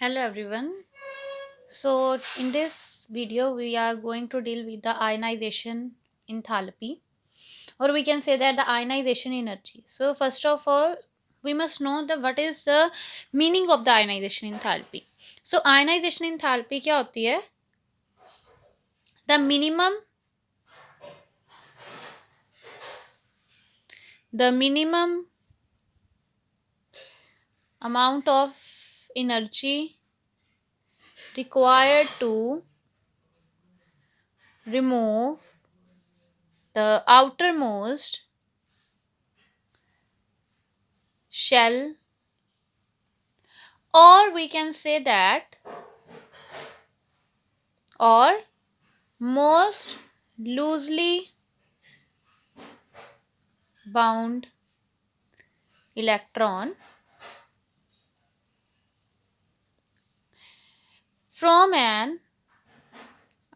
Hello everyone. So in this video we are going to deal with the ionization enthalpy, or we can say that the ionization energy. So first of all we must know the what is the meaning of the ionization enthalpy. So ionization enthalpy क्या होती है? The minimum amount of energy required to remove the outermost shell, or we can say that, or most loosely bound electron from an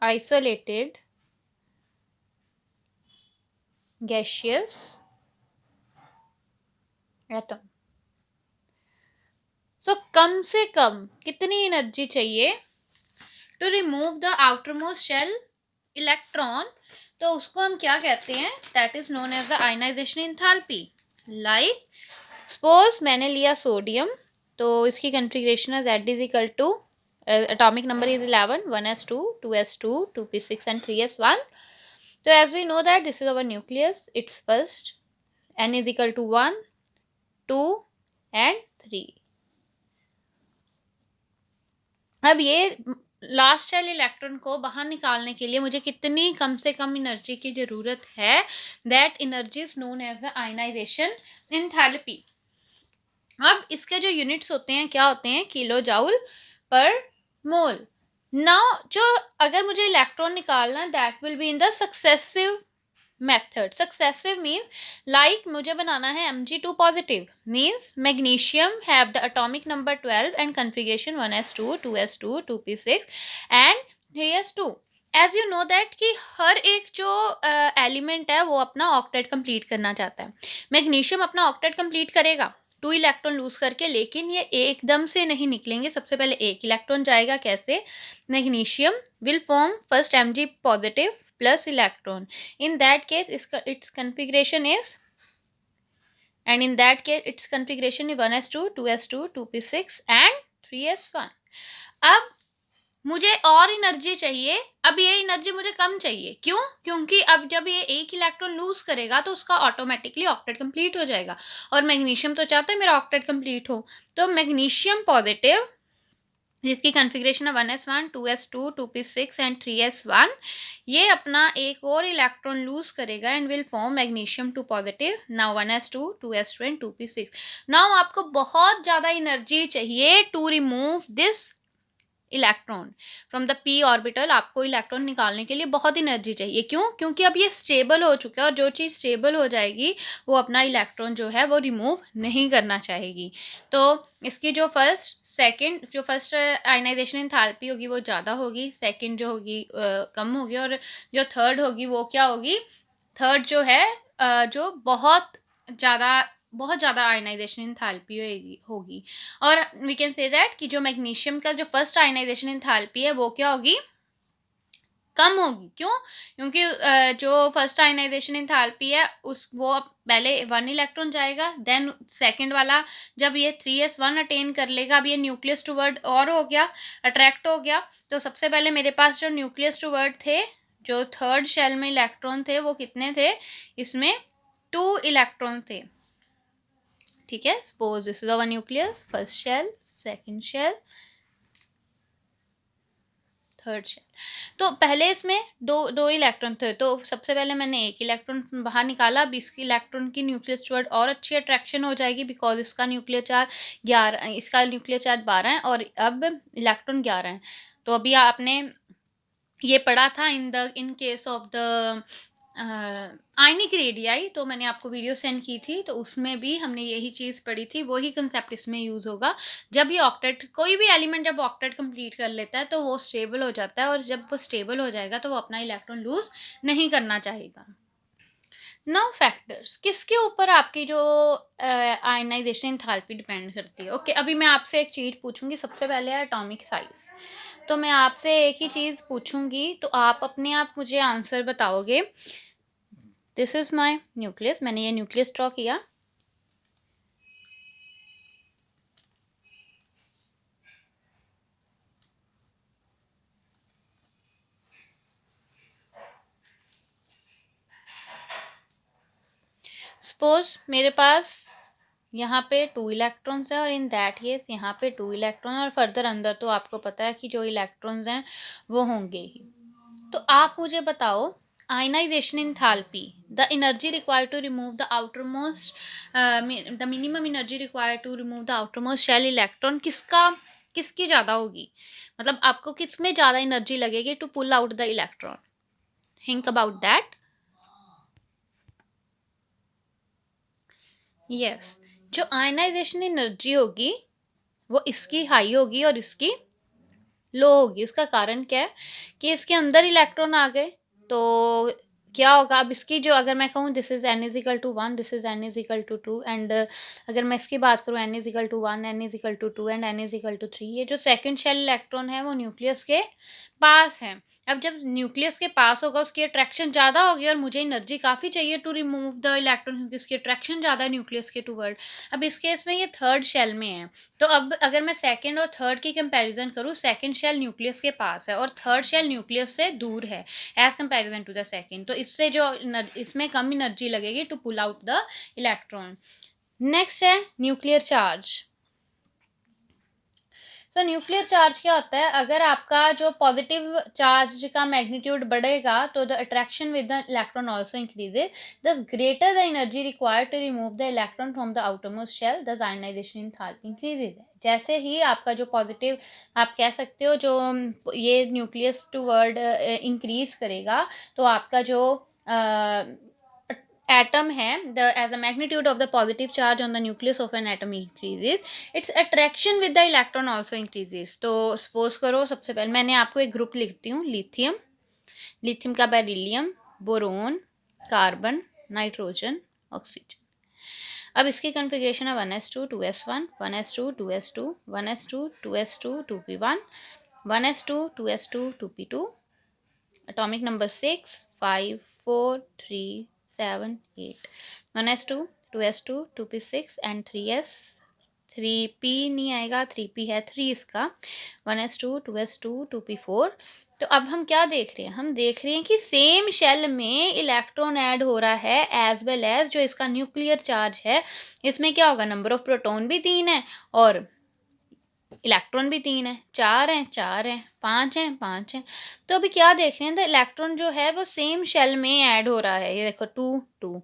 isolated gaseous atom. So कम से कम कितनी energy चाहिए to remove the outermost shell electron? तो उसको हम क्या कहते हैं? That is known as the ionization enthalpy. Like suppose मैंने लिया सोडियम, तो इसकी कॉन्फ़िगरेशन है Z is equal to atomic number is 11, 1s2, 2s2, 2p6 and 3s1. So as we know that this is our nucleus, it's first, n is equal to 1, 2 and 3. अब ये last shell electron को बाहर निकालने के लिए मुझे कितनी कम से कम एनर्जी की ज़रूरत है? That energy is known as the ionization enthalpy. अब इसके जो यूनिट्स होते हैं क्या होते हैं? किलो जाउल पर मोल. नाउ जो अगर मुझे इलेक्ट्रॉन निकालना, that will be in the successive method. Successive means like मुझे बनाना है Mg2 positive, means magnesium have the atomic number 12 and configuration 1s2, 2s2, 2p6 and 3s2. As you know that कि हर एक जो एलिमेंट है वो अपना ऑक्टेट कंप्लीट करना चाहता है. मैग्नीशियम अपना ऑक्टेट कंप्लीट करेगा 2 इलेक्ट्रॉन लूज करके, लेकिन ये एकदम से नहीं निकलेंगे. सबसे पहले 1 इलेक्ट्रॉन जाएगा. कैसे? Magnesium will form first Mg positive plus electron. In that case its configuration is, and in that case its configuration is 1s2, 2s2, 2p6 and 3s1. अब मुझे और एनर्जी चाहिए. अब ये एनर्जी मुझे कम चाहिए. क्यों? क्योंकि अब जब ये 1 इलेक्ट्रॉन लूज करेगा तो उसका ऑटोमेटिकली ऑक्टेट कंप्लीट हो जाएगा, और मैग्नीशियम तो चाहता है मेरा ऑक्टेट कंप्लीट हो. तो मैग्नीशियम पॉजिटिव जिसकी कॉन्फ़िगरेशन है 1s1, 2s2, 2p6 and 3s1, ये अपना एक और इलेक्ट्रॉन लूज करेगा and will form magnesium 2 positive. Now 1s2, 2s2 and 2p6. Now आपको बहुत ज़्यादा एनर्जी चाहिए to remove this electron from the p orbital. आपको इलेक्ट्रॉन निकालने के लिए बहुत एनर्जी चाहिए. क्यों? क्योंकि अब ये स्टेबल हो चुका है, और जो चीज़ स्टेबल हो जाएगी वो अपना इलेक्ट्रॉन जो है वो रिमूव नहीं करना चाहेगी. तो इसकी जो फर्स्ट आयनाइजेशन एंथैल्पी होगी वो ज़्यादा होगी, सेकंड जो होगी कम होगी, और जो थर्ड होगी वो क्या होगी? थर्ड जो है जो बहुत ज़्यादा आयनाइजेशन एंथैल्पी होगी. और वी कैन से दैट कि जो मैग्नीशियम का जो फर्स्ट आयनाइजेशन एंथैल्पी है वो क्या होगी? कम होगी. क्यों? क्योंकि जो फर्स्ट आयनाइजेशन एंथैल्पी है वो पहले 1 इलेक्ट्रॉन जाएगा, देन सेकंड वाला जब ये 3s1 अटेन कर लेगा, अब ये न्यूक्लियस टूवर्ड और हो गया, अट्रैक्ट हो गया. तो सबसे पहले मेरे पास जो न्यूक्लियस टूवर्ड थे, जो थर्ड शेल में इलेक्ट्रॉन थे, वो कितने थे? इसमें 2 इलेक्ट्रॉन थे. ठीक है. Suppose this is our nucleus, first shell, second shell, third shell. तो पहले इसमें दो इलेक्ट्रॉन थे, तो सबसे पहले मैंने 1 इलेक्ट्रॉन बाहर निकाला. अब इसकी इलेक्ट्रॉन की न्यूक्लियस टुवर्ड और अच्छी अट्रैक्शन हो जाएगी, बिकॉज इसका न्यूक्लियर चार्ज 11, इसका न्यूक्लियर चार्ज 12 है और अब इलेक्ट्रॉन 11 है. तो अभी आपने ये पढ़ा था in case of the ionic radii, तो मैंने आपको वीडियो सेंड की थी, तो उसमें भी हमने यही चीज़ पढ़ी थी. वही कंसेप्ट इसमें यूज़ होगा. जब ये ऑक्टेट, कोई भी एलिमेंट जब ऑक्टेट कंप्लीट कर लेता है तो वो स्टेबल हो जाता है, और जब वो स्टेबल हो जाएगा तो वो अपना इलेक्ट्रॉन लूज नहीं करना चाहेगा. नाउ फैक्टर्स किसके ऊपर आपकी जो आयनाइजेशन एंथैल्पी डिपेंड करती है। ओके, अभी मैं आपसे एक चीज़ पूछूंगी। सबसे पहले है एटॉमिक साइज। तो मैं आपसे एक ही चीज़ पूछूंगी, तो आप अपने आप मुझे आंसर बताओगे। दिस इज़ माय न्यूक्लियस, मैंने ये न्यूक्लियस ड्रॉ किया। सपोज मेरे पास यहाँ पे 2 इलेक्ट्रॉन्स हैं, और इन दैट केस यहाँ पे 2 इलेक्ट्रॉन, और फर्दर अंदर तो आपको पता है कि जो इलेक्ट्रॉन्स हैं वो होंगे ही। तो आप मुझे बताओ, ionisation enthalpy, the energy required to remove the outermost, the minimum energy required to remove the outermost shell electron, किसकी ज़्यादा होगी? मतलब आपको किस में ज़्यादा एनर्जी लगेगी to pull out the electron? Think about that. Yes, जो आयनाइजेशन एनर्जी होगी वो इसकी हाई होगी और इसकी लो होगी। उसका कारण क्या है कि इसके अंदर इलेक्ट्रॉन आ गए, तो क्या होगा? अब इसकी जो, अगर मैं कहूँ this is n is equal to 1, this is n is equal to 2, and अगर मैं इसकी बात करूँ n is equal to 1, n is equal to 2 and n is equal to 3, ये जो सेकंड शेल इलेक्ट्रॉन है वो न्यूक्लियस के पास है। अब जब न्यूक्लियस के पास होगा उसकी अट्रैक्शन ज़्यादा होगी, और मुझे एनर्जी काफ़ी चाहिए टू रिमूव द इलेक्ट्रॉन, क्योंकि इसकी अट्रैक्शन ज़्यादा है न्यूक्लियस के टूवर्ड। अब इस केस में ये थर्ड शेल में है। तो अब अगर मैं सेकंड और थर्ड की कंपैरिजन करूँ, सेकंड शेल न्यूक्लियस के पास है और थर्ड शेल न्यूक्लियस से दूर है as comparison to the second. तो इससे जो इसमें कम एनर्जी लगेगी to pull out the electron. Next है न्यूक्लियर चार्ज। तो न्यूक्लियर चार्ज क्या होता है? अगर आपका जो पॉजिटिव चार्ज का मैग्नीट्यूड बढ़ेगा तो the attraction with the electron also increases, thus greater the energy required to remove the electron from the outermost shell, the ionization enthalpy increases. जैसे ही आपका जो पॉजिटिव, आप कह सकते हो, जो ये न्यूक्लियस टू वर्ड इंक्रीज करेगा, तो आपका जो atom है, the as a magnitude of the positive charge on the nucleus of an atom increases, its attraction with the electron also increases। तो सपोज करो, सबसे पहले मैंने आपको एक ग्रुप लिखती हूँ, लिथियम, लिथियम का beryllium, boron, carbon, nitrogen, oxygen. अब इसकी कन्फिग्रेशन है 1s2 2s1 1s2 2s2 1s2 2s2 2p1 1s2 2s2 2p2, atomic number 6 5 4 3 7 8, 1s2 2s2 2p6 and 3s, 3p नहीं आएगा, 3p है 3 इसका, 1s2 2s2 2p4। तो अब हम क्या देख रहे हैं? हम देख रहे हैं कि सेम शेल में इलेक्ट्रॉन ऐड हो रहा है, एज वेल एज जो इसका न्यूक्लियर चार्ज है, इसमें क्या होगा? नंबर ऑफ प्रोटॉन भी 3 है और इलेक्ट्रॉन भी 3 है, 4 हैं 4 हैं, 5 हैं 5 हैं। तो अभी क्या देख रहे हैं? द इलेक्ट्रॉन जो है वो सेम शेल में ऐड हो रहा है। ये देखो 2 2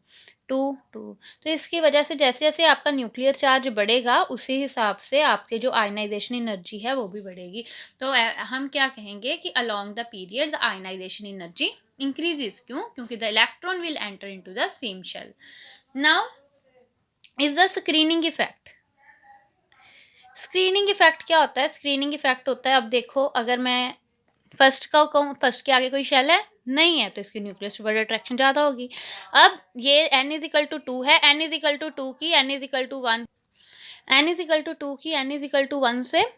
2 2। तो इसकी वजह से जैसे जैसे आपका न्यूक्लियर चार्ज बढ़ेगा उसी हिसाब से आपके जो आयनाइजेशन एनर्जी है वो भी बढ़ेगी। तो हम क्या कहेंगे कि along the period the ionisation energy increases. क्यों? क्योंकि the electron will enter into the same shell. Now is the screening effect. Screening effect क्या होता है? स्क्रीनिंग इफेक्ट होता है, अब देखो, अगर मैं फर्स्ट का कहूँ, फर्स्ट के आगे कोई शेल है नहीं है, तो इसकी न्यूक्लियस टू वर्ड अट्रैक्शन ज़्यादा होगी। अब ये n इज इक्वल टू 2 है, n इज इक्वल टू 2 की n is equal to 1, n is equal to 2 की n इज इक्वल टू 1 से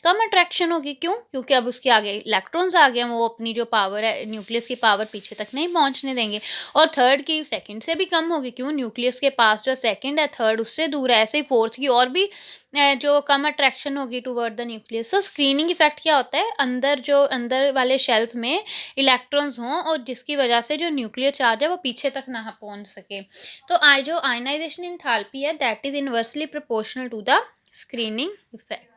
कम अट्रैक्शन होगी। क्यों? क्योंकि अब उसके आगे इलेक्ट्रॉन्स आ गए हैं, वो अपनी जो पावर है, न्यूक्लियस की पावर पीछे तक नहीं पहुंचने देंगे। और थर्ड की सेकंड से भी कम होगी। क्यों? न्यूक्लियस के पास जो सेकंड है, थर्ड उससे दूर है। ऐसे ही फोर्थ की और भी जो कम अट्रैक्शन होगी टूवर्ड द न्यूक्लियस। तो स्क्रीनिंग इफेक्ट क्या होता है? अंदर वाले शेल्स में इलेक्ट्रॉन्स हों और जिसकी वजह से जो न्यूक्लियर चार्ज है वो पीछे तक ना पहुंच सके। तो जो आयनाइजेशन एंथैल्पी है, that is inversely proportional to the screening effect.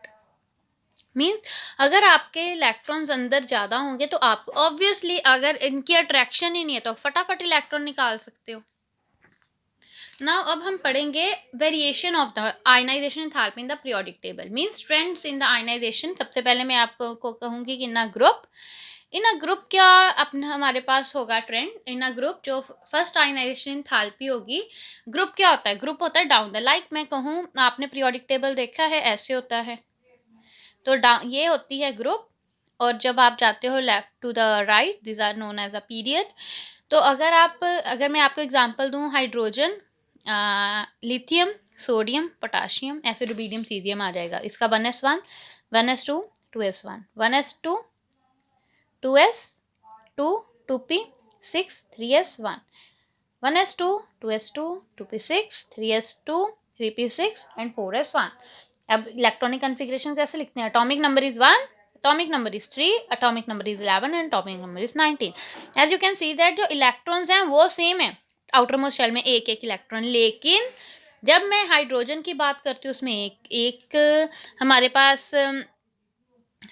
Means अगर आपके इलेक्ट्रॉन्स अंदर ज़्यादा होंगे तो आप ऑब्वियसली, अगर इनकी अट्रैक्शन ही नहीं है तो फटाफट इलेक्ट्रॉन निकाल सकते हो। नाउ अब हम पढ़ेंगे variation of the ionization enthalpy in the periodic table, means trends in the ionisation. सबसे पहले मैं आपको कहूँगी कि इन अ ग्रुप क्या अपना हमारे पास होगा ट्रेंड। इन अ ग्रुप जो फर्स्ट आयनाइजेशन एंथैल्पी होगी, ग्रुप क्या होता है? ग्रुप होता है डाउन द, लाइक मैं कहूँ, आपने पीरियोडिक टेबल देखा है, ऐसे होता है। तो ये होती है ग्रुप, और जब आप जाते हो left to the right, this are known as a period. तो अगर मैं आपको एग्जांपल दूं, हाइड्रोजन, लिथियम, सोडियम, पोटाशियम, ऐसे रुबीडियम, सीजियम आ जाएगा। इसका 1s1, 1s2, 2s1, 1s2, 2s2, 2p, 6, 3s1, 1s2, 2s2, 2p6, 3s2, 3p6 and 4s1। अब इलेक्ट्रॉनिक कन्फिग्रेशन कैसे लिखते हैं? Atomic number is 1, atomic number is 3, atomic number is 11 and atomic number is 19। as you can see that जो electrons हैं वो same है outer most shell में, एक एक इलेक्ट्रॉन। लेकिन जब मैं हाइड्रोजन की बात करती हूँ, उसमें एक हमारे पास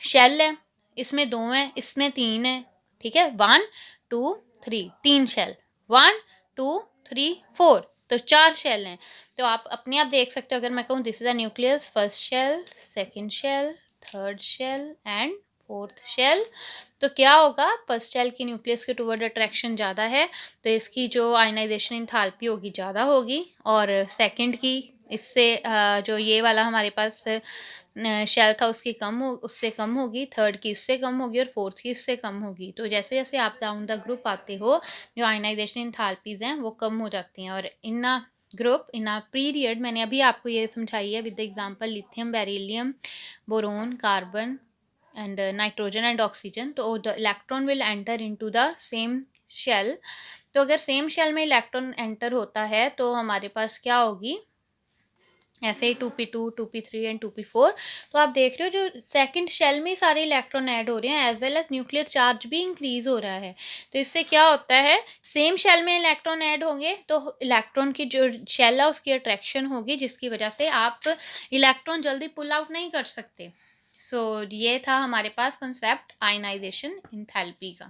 शेल है, इसमें 2 हैं, इसमें 3 है, ठीक है, 1 2 3, 3 शेल, 1 2 3 4, तो 4 शेल हैं। तो आप अपने आप देख सकते हो, अगर मैं कहूँ this is a nucleus, first shell, second shell, third shell and fourth shell, तो क्या होगा, फर्स्ट शेल की न्यूक्लियस के टुवर्ड अट्रैक्शन ज़्यादा है, तो इसकी जो आयनाइजेशन इंथैल्पी होगी ज़्यादा होगी, और सेकंड की इससे जो ये वाला हमारे पास शेल था उससे कम होगी, थर्ड की इससे कम होगी और फोर्थ की इससे कम होगी। तो जैसे जैसे आप डाउन द ग्रुप आते हो, जो आयनाइजेशन इंथैल्पीज हैं वो कम हो जाती हैं। और इन a group, in a period, मैंने अभी आपको ये समझाई है with the example lithium, beryllium, boron, carbon and nitrogen and oxygen, तो the electron will enter into the same shell। तो अगर सेम शेल में इलेक्ट्रॉन एंटर होता है तो हमारे पास क्या होगी, ऐसे ही 2p2, 2p3 एंड 2p4। तो आप देख रहे हो जो सेकंड शेल में सारे इलेक्ट्रॉन ऐड हो रहे हैं, as well as nuclear charge भी इंक्रीज हो रहा है। तो इससे क्या होता है, सेम शेल में इलेक्ट्रॉन ऐड होंगे तो इलेक्ट्रॉन की जो शेल है उसकी अट्रैक्शन होगी, जिसकी वजह से आप इलेक्ट्रॉन जल्दी पुल आउट नहीं कर सकते। सो ये था हमारे पास कॉन्सेप्ट आयनाइजेशन इंथैल्पी का।